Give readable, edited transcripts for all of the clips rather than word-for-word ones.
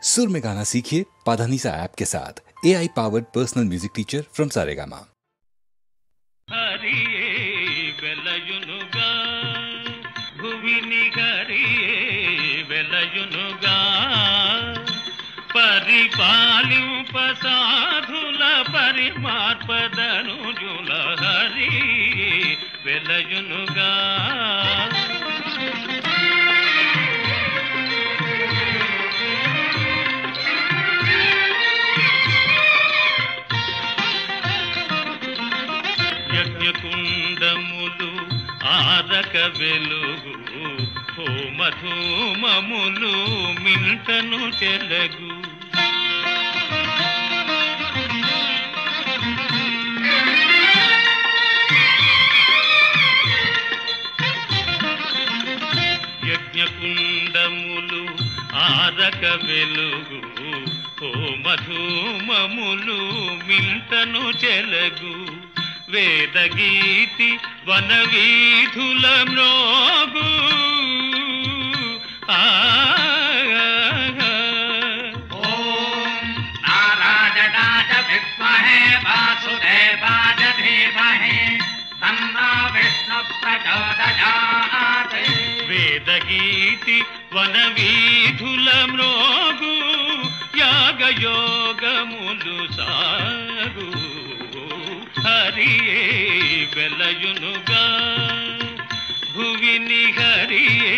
सुर में गाना सीखिए पाधानीसा ऐप के साथ। AI powered personal music teacher from Saregama. పరిపాలింప సాధుల పరిమార్పదనుజుల హరి వెలయునుగా యజ్ఞకుండములు ఆరక వెలుగు హోమధూమములు మింటను చెలగు యజ్ఞకుండములు ఆరక వెలుగు హోమధూమములు మింటను చెలగు వేదగీతి వనవీధుల మ్రోగు ఓం నారాయణాయ విద్మహే వాసుదేవాయ ధీమహి తన్నో విష్ణు ప్రచోదయాత్. వేదగీతి వనవీధుల మ్రోగు యాగయోగములు సాగు హరియే వెలయునుగా భువిని హరియే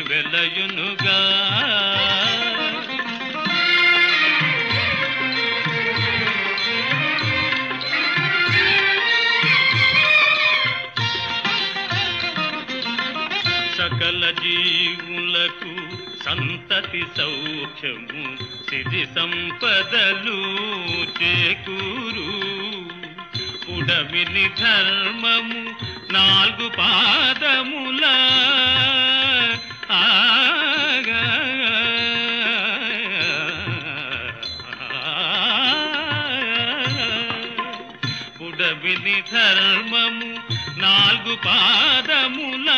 వెలయునుగా సకల జీవులకు సంతతి సౌఖ్యము సిరి సంపదలు చేకూరు ఉడమిని ధర్మము నాలుగు పాదముల ఉడమిని ధర్మము నాలుగు పాదముల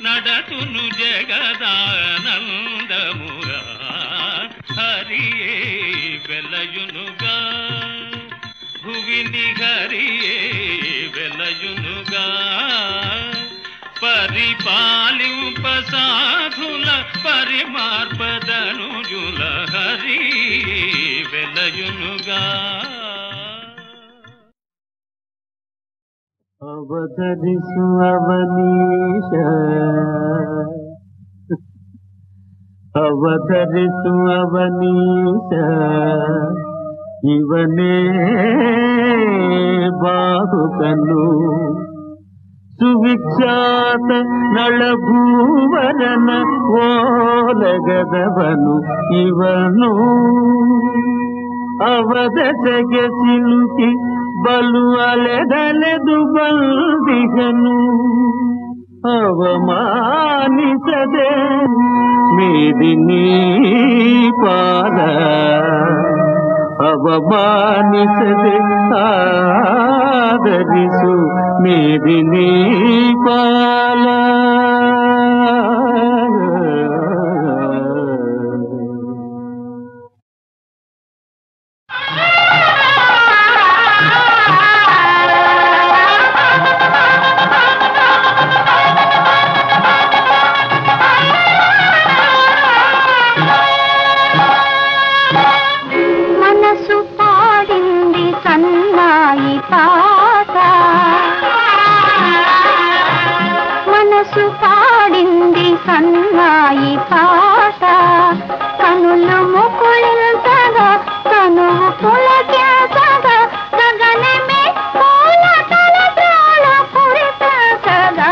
నడతును జగదానందముగా హరియే వెలయునుగా భువిని హరియే వెలయునుగా పరిపాలింప సాధుల పరిమార్పదనుజుల హరి వెలయునుగా అవతరిసు అవనీశ అవతరిసు అవనీశ ಇವನೇ ಬಾಹುಕನು ಸುವಿಖ್ಯಾತ ನಳಭೂವರನ ಓಲಗದವನು ಇವನು ಅವದಸಗೆ ಸಿಲುಕಿ ಬಲು ಅಲೆದಲೆದು ಬಂದಿಗನು ಅವಮಾನಿಸದೆ ಮೇದಿನಿ ಪಾದ ಅವಮಾನಿಸದೆ ಆದರಿಸು ಮೇದಿನಿ ಪಾಲ మనసు పాడింది సన్నాయి పాట కనులు ముకుళింతగా కనువు పులకింతగా గగనమే పూల తలద్రోల పురితగా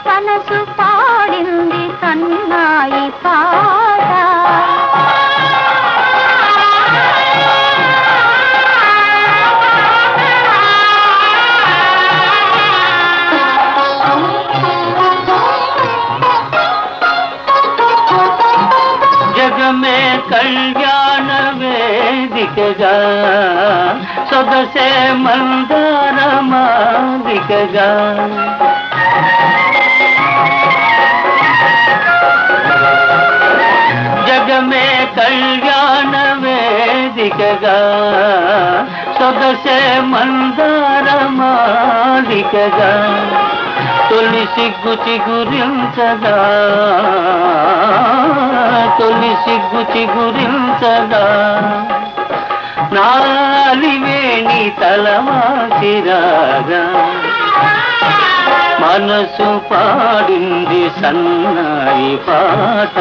మనసు పాడింది సన్నాయి పాట జగమే కళ్యాణ వేదికగా సొగసే మందార మాదికగా జగమే కళ్యాణ వేదికగా సొగసే మందార మాలికగా తొలి సిగ్గు చిగురించగా తొలి సిగ్గు చిగురించగా నాలివేణి తలవాసిరాగా మనసు పాడింది సన్నాయి పాట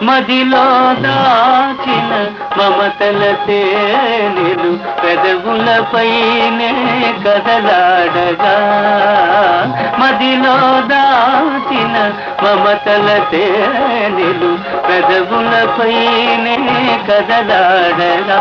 మదిలో దాచిన మమతల తేనెలు పెదవులపైనే కదలాడగా మదిలో దాచిన మమతల తేనెలు పెదవులపైనే కదలాడగా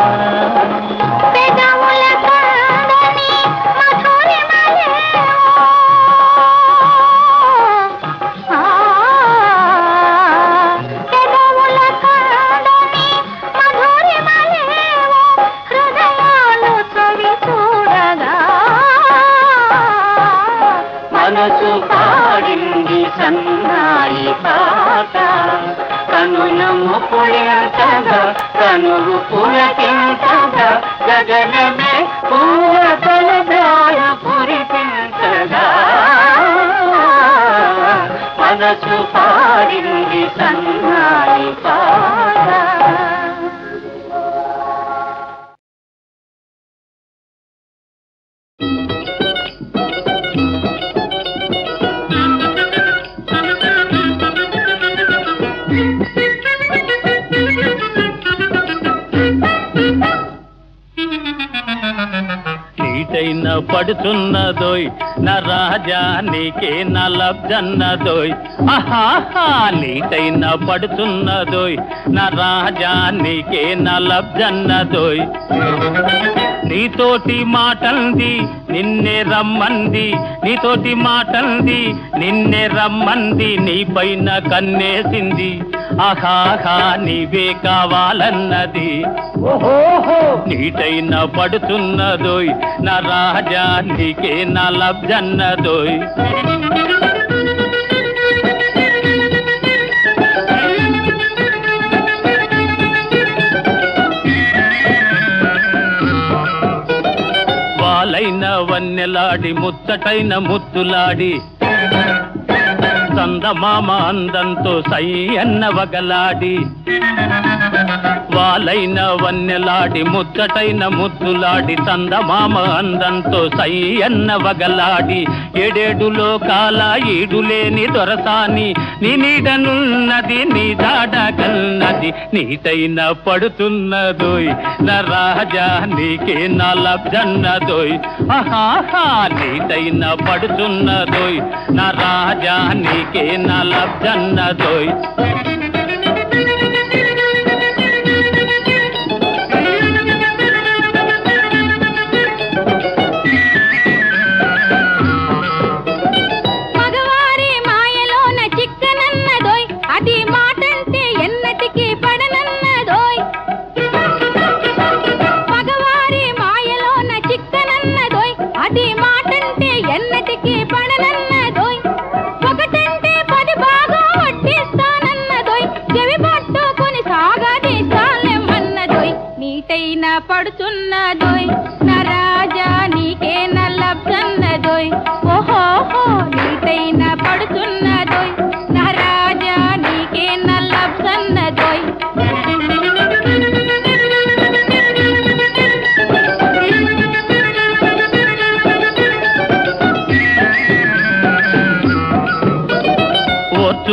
మనసు పాడింది సన్నాయి పాట కనులము పులించగా కనులు పులకించగా గగనమే పూలతలదాయ పురిపించగా మనసు పాడింది సన్నాయి పాట నీటైన పడుతున్నదోయ్ నా రాజా నీకే నా లబ్జన్నదోయ్ ఆహాహా నీటైన పడుతున్నదోయ్ నా రాజా నీకే నా లబ్జన్నదోయ్ నీతోటి మాటంది నిన్నే రమ్మంది నీతోటి మాటంది నిన్నే రమ్మంది నీ పైన కన్నేసింది ఆహాహా నీవే కావాలన్నది ఓహోహో నీటైన పడుతున్నదోయ్ నా రాజా నీకే నా లబ్జన్నదోయ్ వాలైన వన్నెలాడి ముచ్చటైన ముద్దులాడి చందమామ అందంతో సై అన్న వగలాడి వాలైన వన్నెలాడి ముచ్చటైన ముద్దులాడి చందమామ అందంతో సై అన్న వగలాడి ఏడేడు లోకాల ఈడులేని దొరసాని నీ నీడనున్నది నీ దాడగన్నది నీటైన పడుతున్నదోయ్ నా రాజా నీకే నా లబ్జన్నదోయ్ ఆహాహా నీటైన పడుతున్నదోయ్ నా రాజా నీకే నా లబ్జన్నదోయ్ పడుతున్నదోయ్ నా రాజా నీకే నా లబ్జన్నదోయ్ ఓహో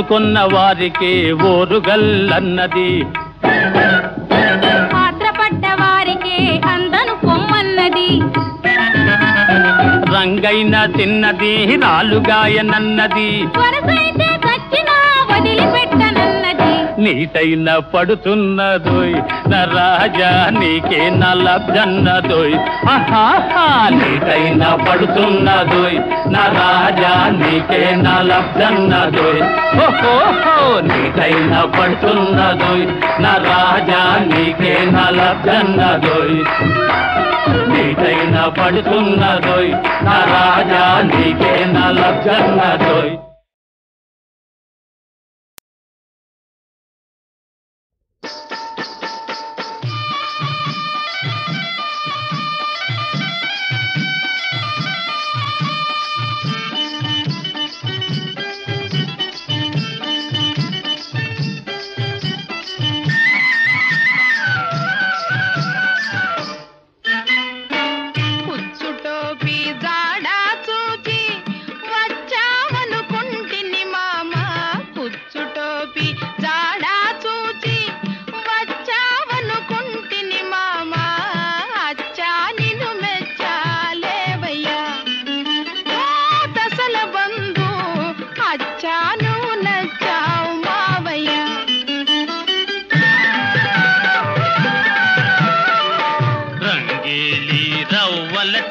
ఓర్చుకున్న వారికి ఓరుగల్లన్నది, పాత్రపడ్డ వారికి అందను పొమ్మన్నది, రంగైన చిన్నది రాలుగాయనన్నది, వరసైతే చచ్చినా వదిలిపెట్టనన్నది. నీటైన పడుతున్నదోయ్ నా రాజా నీకే నా లబ్జన్నదోయ్, ఆహాహా నీటైన పడుతున్నదోయ్ నా రాజా నీకే నా లబ్జన్నదోయ్, ఓహోహో నీటైన పడుతున్నదోయ్ నా రాజా నీకే నా లబ్జన్నదోయ్, నీటైన పడుతున్నదోయ్ నా రాజా నీకే నా లబ్జన్నదోయ్.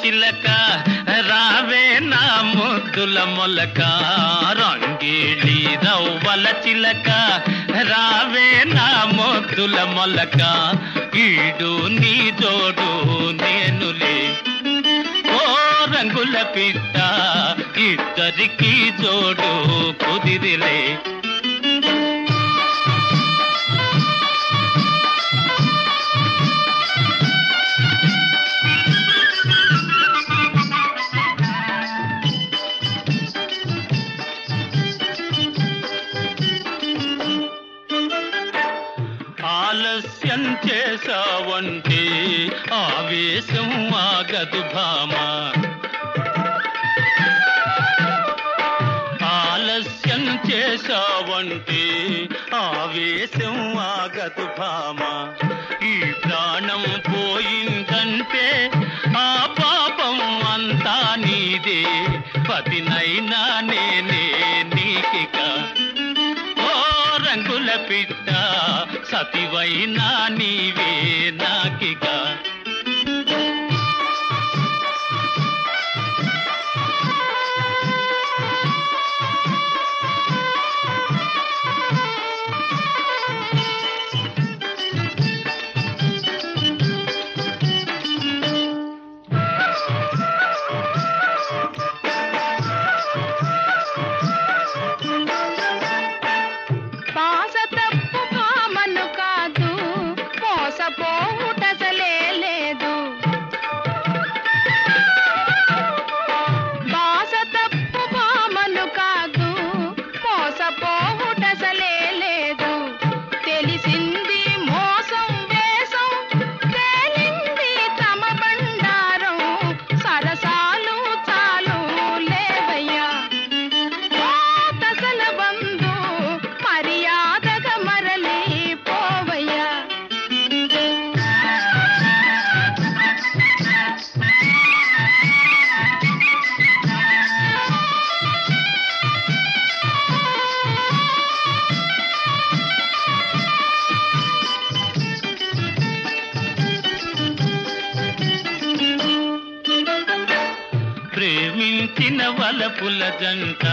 చిలక రావే నా ముద్దుల మొలక, రంగేళి రవ్వల చిలక రావే నా ముద్దుల మొలక, ఈడు నీ జోడు నేనులే ఓ రంగుల పిట్ట, ఇద్దరికి జోడు కుదిరిలే. ఆలస్యం చేసావంటే ఆవేశం ఆగదు భామా, ఆలస్యం చేసావంటే ఆవేశం ఆగదు భామా, ఈ ప్రాణం పోయిందంటే ఆ పాపం అంతా నీదే, పతినైనా నేనే నీకిక ఓ రంగుల పిట్ట, సతివైనా నీవే నాకిక. ప్రేమించిన వలపుల జంట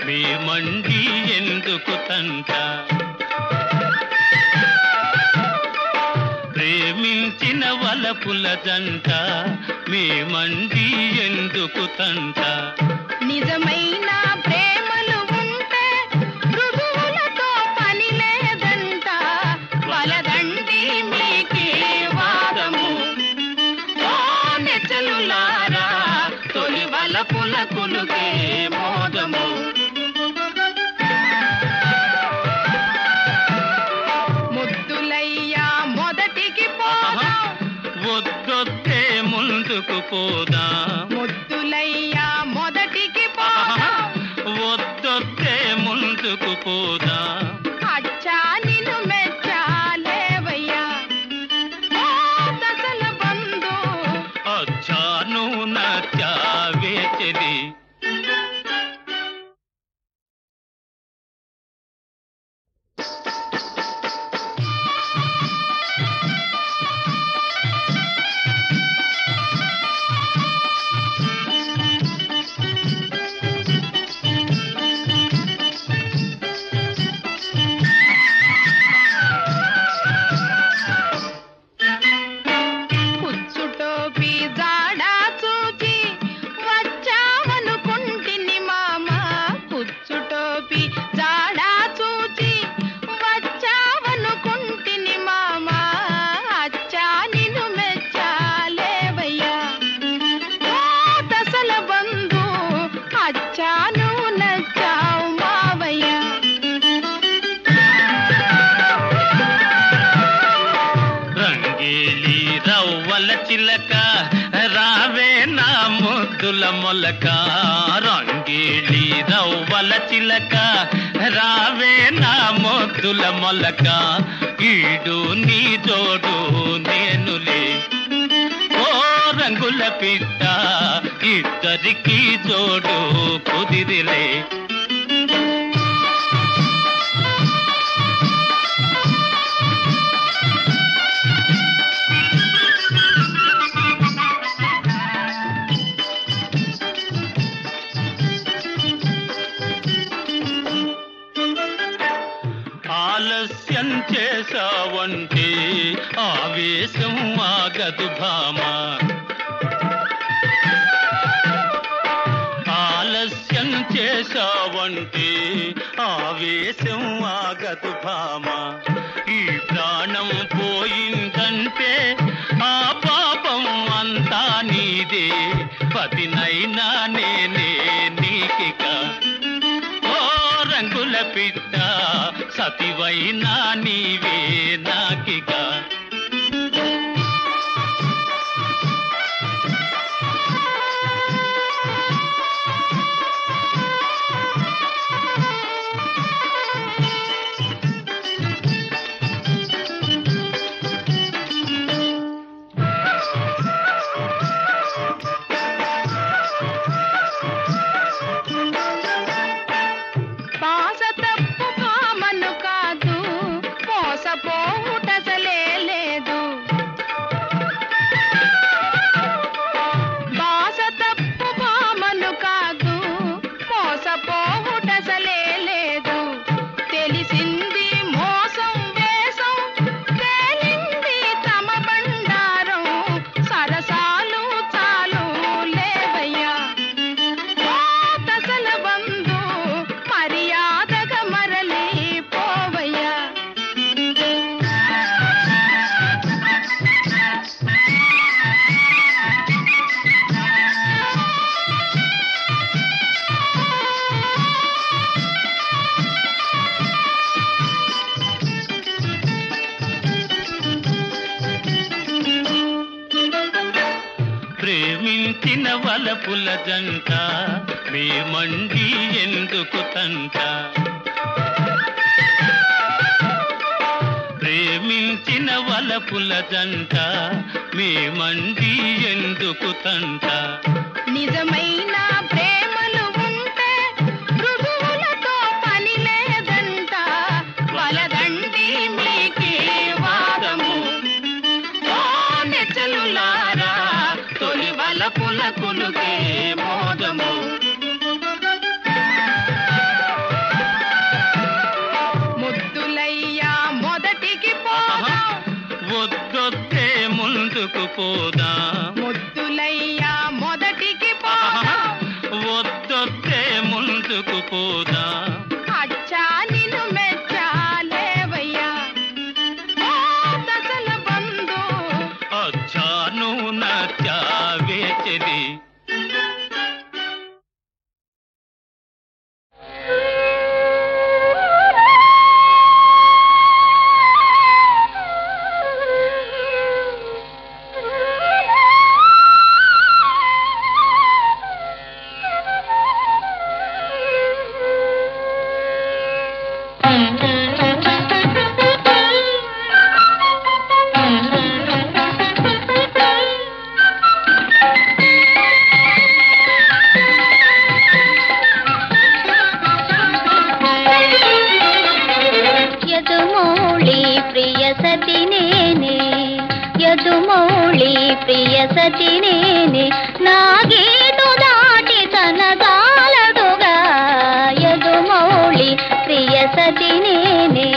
మేమండి ఎందుకు తంట, ప్రేమించిన వలపుల జంట మేమండి ఎందుకు తంట, నిజమైన ప్రేమలు ఉంటే మృదువులతో పని లేదంట, వలదండి మీకే వాదము నెచ్చలులారా, తొలి వలపుల కులుకే మోదము. ముద్దులయ్యా మొదటికి పోదా, వద్దొద్దే ముందుకు పోదా, ముద్దులయ్యా మొదటికి పోదా, వద్దొద్దే ముందుకు పోదా. చెలి. చిలక రావే నా ముద్దుల మొలక, రంగేళి రవ్వల చిలక రావే నా ముద్దుల మొలక, ఈడు నీ జోడు నేనులే ఓ రంగుల పిట్ట, ఇద్దరికి జోడు కుదిరిలే. ఆలస్యం చేసావంటే ఆవేశం ఆగదు భామా, ఆలస్యం చేసావంటే ఆవేశం ఆగదు భామా, ఈ ప్రాణం పోయిందంటే ఆ పాపం అంతా నీదే, పతినైనా నేనే నీకిక ఓ రంగుల పిట్ట, సతివైనా నీవే నాకిక. ప్రేమించిన వలపుల జంట మేమండి ఎందుకు తంట, ప్రేమించిన వలపుల జంట మేమండి ఎందుకు తంట, నిజమైన ప్రేమలు ఉంటే మృదువులతో పని లేదంట, వలదండి మీకే వాదము ఓ నెచ్చలులారా, తొలి వలపుల కులుకే మోదము. ముద్దులయ్యా మొదటికి పోదాం, వద్దొద్దే ముందుకు పోదాం, ముద్దులయ్యా మొదటికి పోదాం, వద్దొద్దే ముందుకు పోదాం, అచ్చా నిన్ను మెచ్చాలేవయ్యా ఓ దశల బంధు, అచ్చాను నచ్చావే చెలి. ప్రియ సతినేనే నా గీటు దాటి తనదాలదుగా యదుమౌళి ప్రియ సతినేనే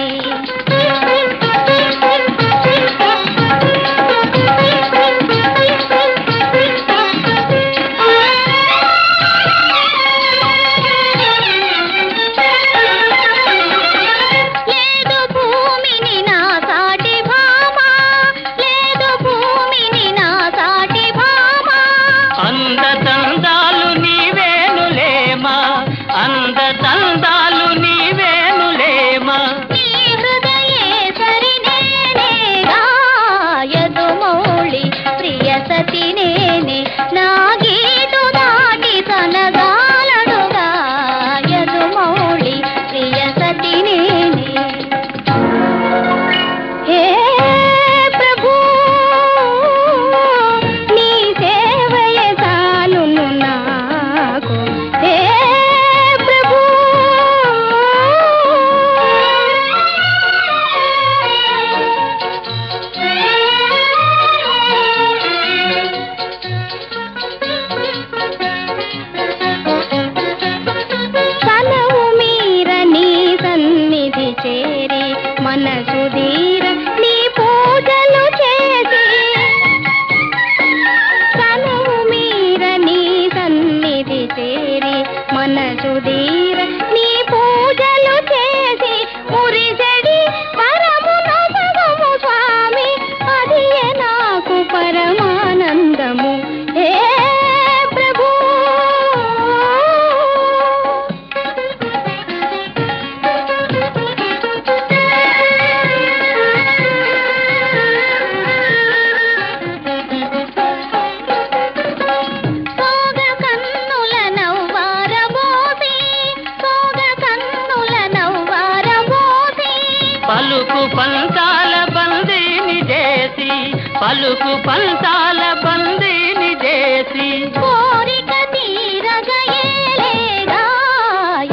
పలుకు పంతాల బందీని చేసి కోరిక తీరగయేలేగా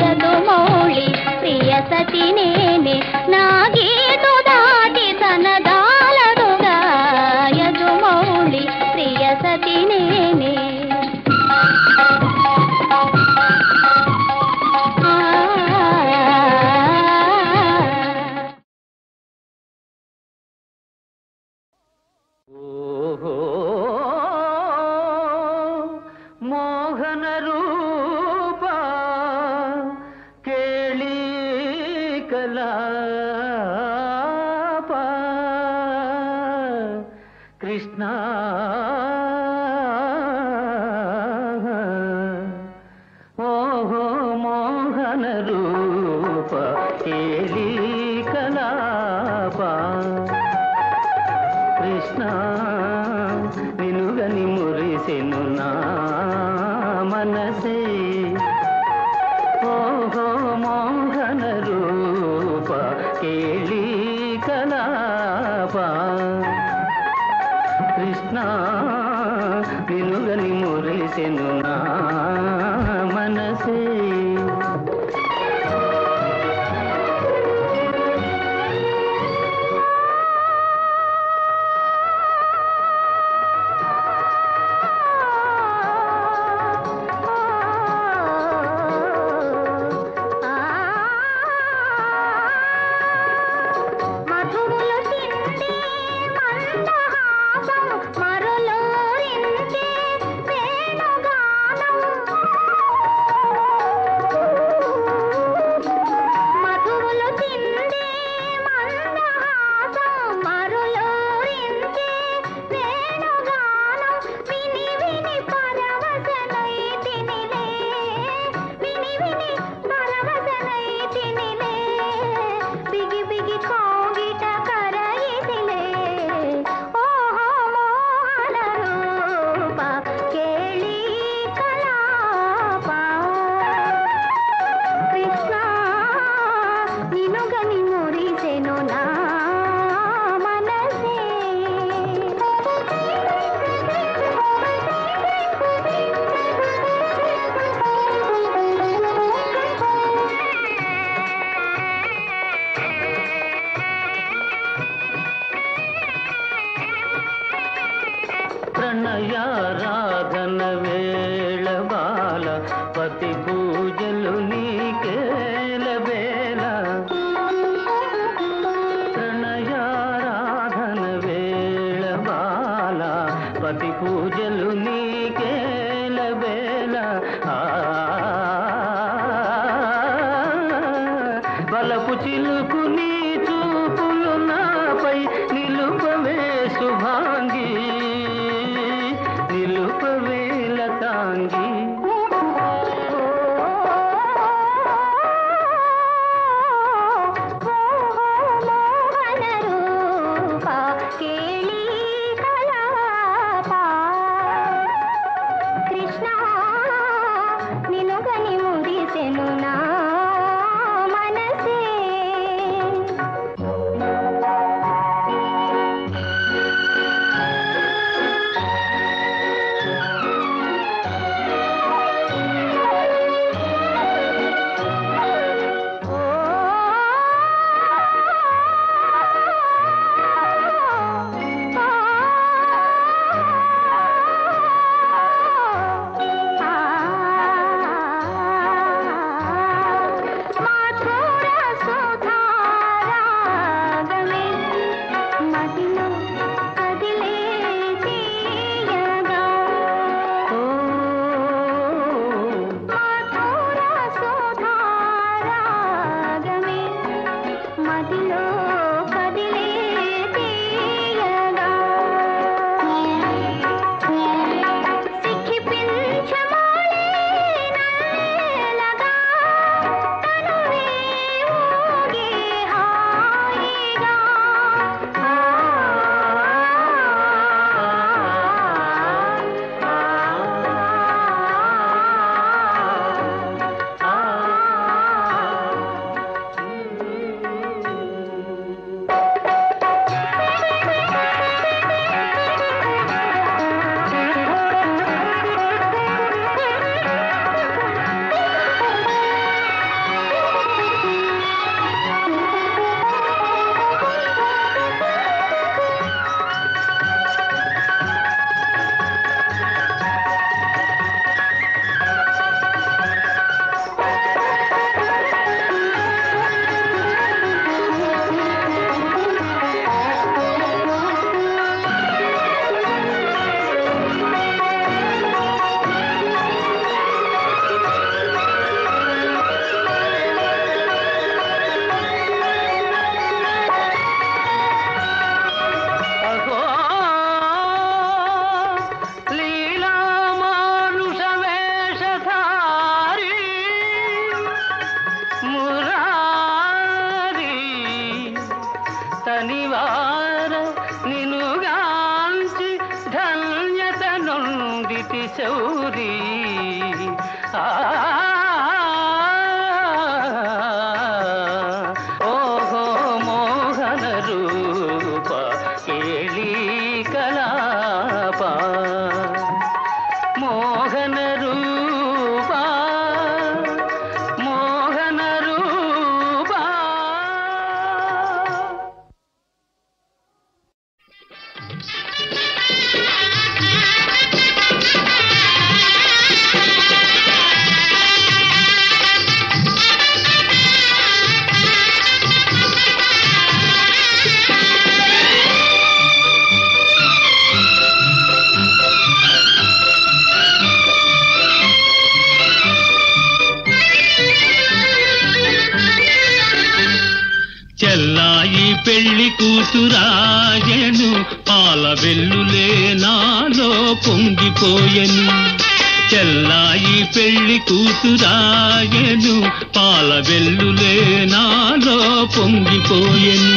యదుమౌళి ప్రియ సతినేనే నా గీటు దాటి తనదాలదుగా యదుమౌళి ప్రియ సతినేనే మోహన రూప కేళీ కలాప కృష్ణ ఓహో మోహన రూప కేళీ కలాప కృష్ణ నినుగని మురిసెను నా మనసే పతి పూజలు నీకేల వేళ ప్రణయారాధన వేళ బాల పతి పూజలు నీకేల వేళ బలపు చిలుకు నీ చూపులు నాపై నిలుపవే శుభాంగి నిలుపవే లతాంగి శౌరీ ఓహో మోహన రూప కేళీ కలాప మోహన రూప మోహన రూప. చెల్లాయి పెళ్లి కూతురాయను పాల వెల్లులే నాలో పొంగిపోయెను. చెల్లాయి పెళ్లి కూతురాయను పాల వెల్లులే నాలో పొంగిపోయెను.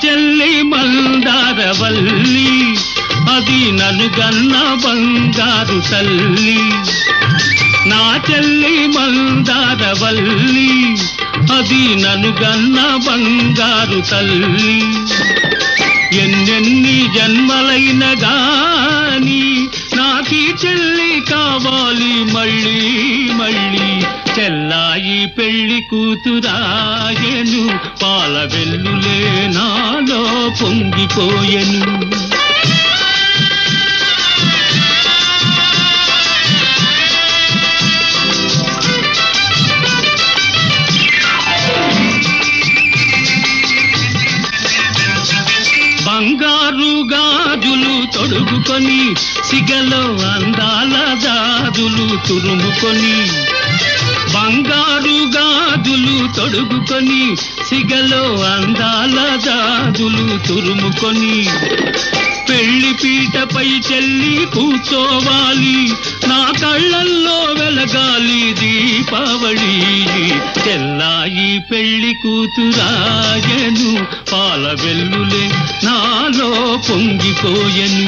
చెల్లి మందారవల్లి అది నన్ను గన్న బంగారు తల్లి. నా చెల్లి మందారవల్లి అది నన్ను గన్న బంగారు తల్లి. ఎన్నెన్ని జన్మలైన గాని నాకీ చెల్లి కావాలి మళ్ళీ మళ్ళీ. చెల్లాయి పెళ్లి కూతురాయను, పాల వెల్లులే నాలో పొంగిపోయెను. బంగారు గాజులు తొడుగుకొని సిగలో అందాల గాజులు తురుముకొని, బంగారు గాజులు తొడుగుకొని సిగలో అందాల గాజులు తురుముకొని, పెళ్లి పీటపై చెల్లి కూర్చోవాలి, నా కళ్ళల్లో వెలగాలి దీపావళి. చెల్లాయి పెళ్లి కూతురాయను, పాల వెల్లులే నాలో పొంగిపోయెను.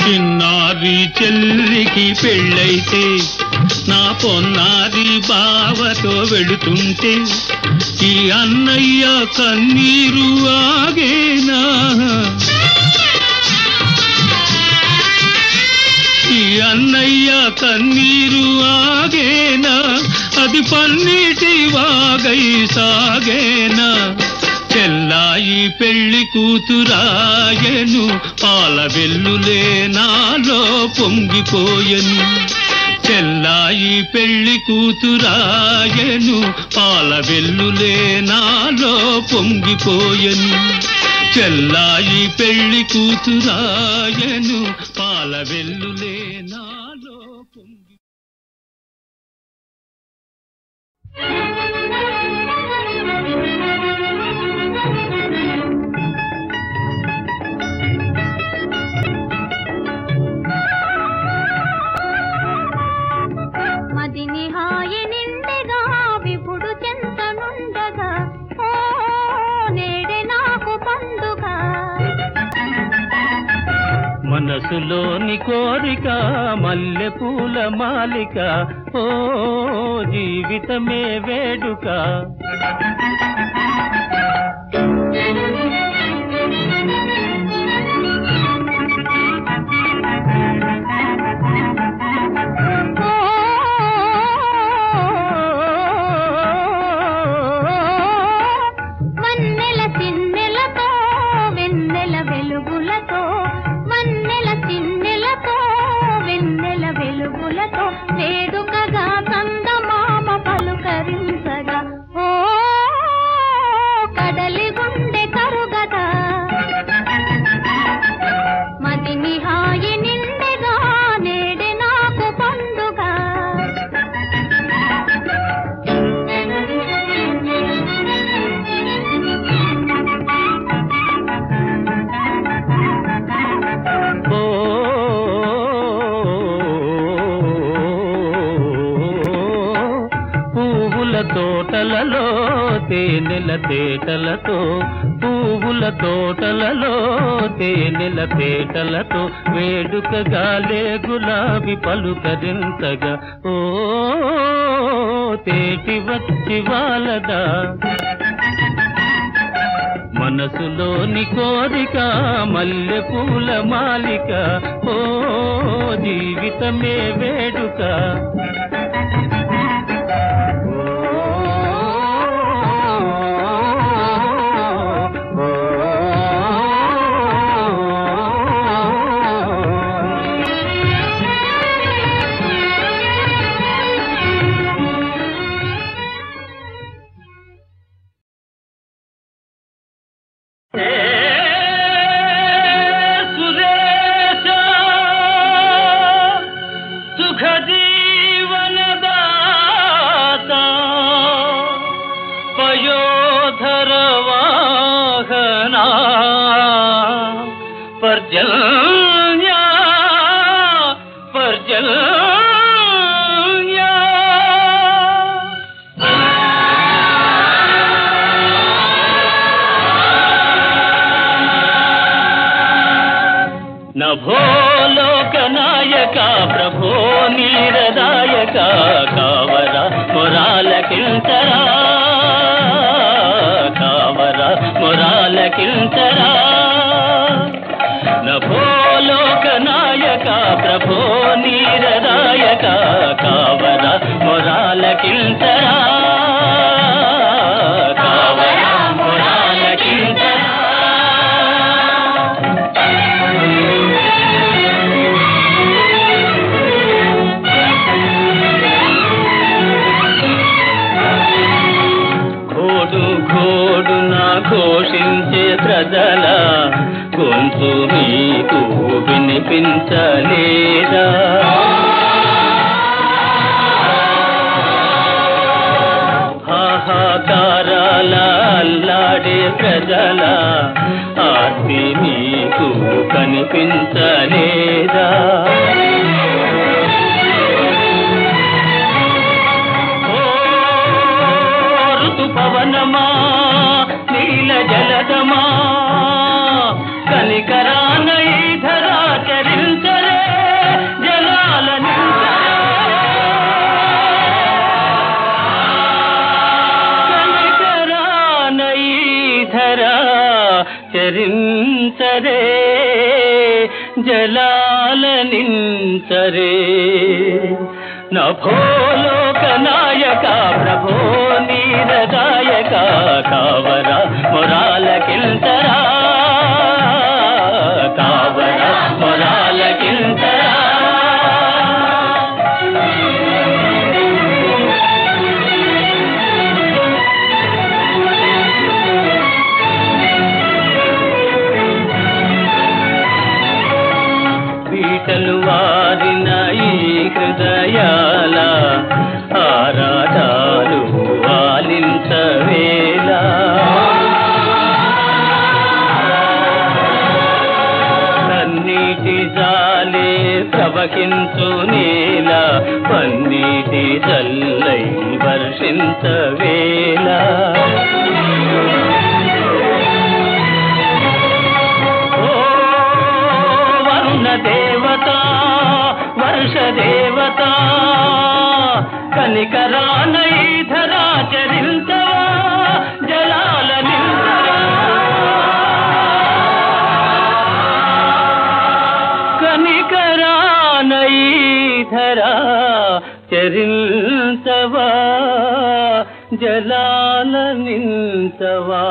చిన్నారి చెల్లికి పెళ్ళైతే నా పొన్నారి బావతో వెళుతుంటే ఈ అన్నయ్య కన్నీరు ఆగేనా, ఈ అన్నయ్య కన్నీరు ఆగేనా, అది పన్నీటి వాగై సాగేనా. చెల్లాయి పెళ్లి కూతురాయను, పాల వెల్లులే నాలో పొంగిపోయెను. చెల్లాయి పెళ్లి కూతురాయను, పాల వెల్లులే నాలో పొంగిపోయెను. చెల్లాయి పెళ్లి కూతురాయను, పాల వెల్లులే నాలో పొంగి. మదిని హాయి నిండగా విపుడు చెంతనుండగా, ఓ నేడే నాకు పండుగ. మనసులోని కోరిక మల్లె పూల మాలిక, ఓ జీవితమే వేడుక. వన్నెల చిన్నెలతో వెన్నెల వెలుగులతో, వన్నెల చిన్నెలతో వెన్నెల వెలుగులతో వేడుకగా చందమామ పలుకరించగా, ఓ కడలి గుండె కరుగదా. మదిని హాయి నిండెగా నేడే నాకు పండుగ. పువ్వుల తోటలలో తేనెల తేటలతో, పువ్వుల తోటలలో తేనెల తేటలతో వేడుకగాలే గులాబీ పలుకరించగా, ఓ తేటి వచ్చి వాలదా. మనసులోని కోరిక మల్లె పూల మాలిక, ఓ జీవితమే వేడుక. पर्जन्या पर्जन्या నభో లోకనాయక ప్రభో నీరదాయక కావర మొరాలకింతరా కావర మొరాలకింతరా నభో లోకనాయక ప్రభో నీరదాయక కావర మొరాలకింతరా కావర మొరాలకింతరా ఘోషించే ప్రజల గొంతు మీకు వినిపించలేదా హాహాకారాల అల్లాడే ప్రజల ఆర్తి మీకు కనిపించలేదా పవనమా నీల జలదమా కనికరాన ఈధరా చరించరే జలాల కనికరాన ఈధరా చరించరే జలాల నించరే నభో లోకనాయక ప్రభో నీరదాయక కావర మొరాలకింతరా కావర మొరాలకింతరా పీటలు వారిన ఈ హృదయాల ఆరాటాలు ఆలించవేలా కన్నీటి జాలే ప్రవహించు నేల పన్నీటి జల్లై వర్షించవేలా దేవత వర్ష దేవత కనికరాన ఈధరా చరించవా జలాల నింతరా కనికరాన ఈధరా చరించవా జలాల నింతవా